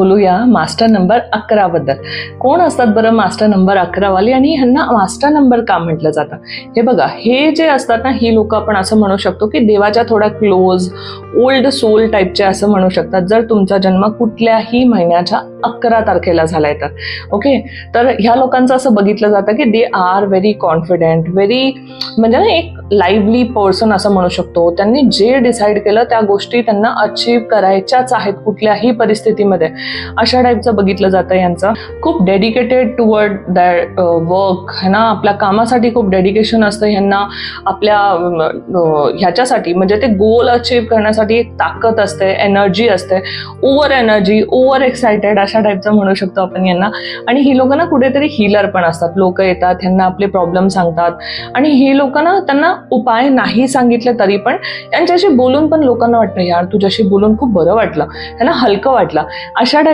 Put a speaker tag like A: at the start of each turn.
A: बोलूया master number 11 बद्दल. कोण असतात बरं मास्टर नंबर 11 वाले आणि ह्यांना मास्टर नंबर का म्हटलं जातं? हे बघा, हे जे असतात ना, ही लोक आपण असं म्हणू शकतो की देवाच्या थोडा क्लोज ओल्ड सोल टाईपचे असं म्हणू शकतात, जर तुमचा जन्म कुठल्याही महिन्याच्या 11 तारखेला झालाय तर. ओके, तर ह्या लोकांचं असं बघितलं जातं की they are very confident, very म्हणजे ना एक लाईव्हली पर्सन असं म्हणू शकतो. त्यांनी जे डिसाईड केलं त्या गोष्टी त्यांना अचीव करायच्याच आहेत कुठल्याही परिस्थितीमध्ये, अशा टाईपचं बघितलं जातं यांचं. खूप डेडिकेटेड टुवर्ड दॅट वर्क है ना, आपल्या कामासाठी खूप डेडिकेशन असतं ह्यांना, आपल्या ह्याच्यासाठी म्हणजे ते गोल अचीव करण्यासाठी एक ताकद असते, एनर्जी असते, ओव्हर एनर्जी, ओव्हर एक्सायटेड अशा टाईपचं म्हणू शकतो आपण यांना. आणि ही लोक ना कुठेतरी हिलर पण असतात. लोक येतात, ह्यांना आपले प्रॉब्लेम सांगतात आणि ही लोक ना त्यांना उपाय नाही सांगितले तरी पण यांच्याशी बोलून पण लोकांना वाटतं यार तुझ्याशी बोलून खूप बरं वाटलं है ना, हलकं वाटलं, अशा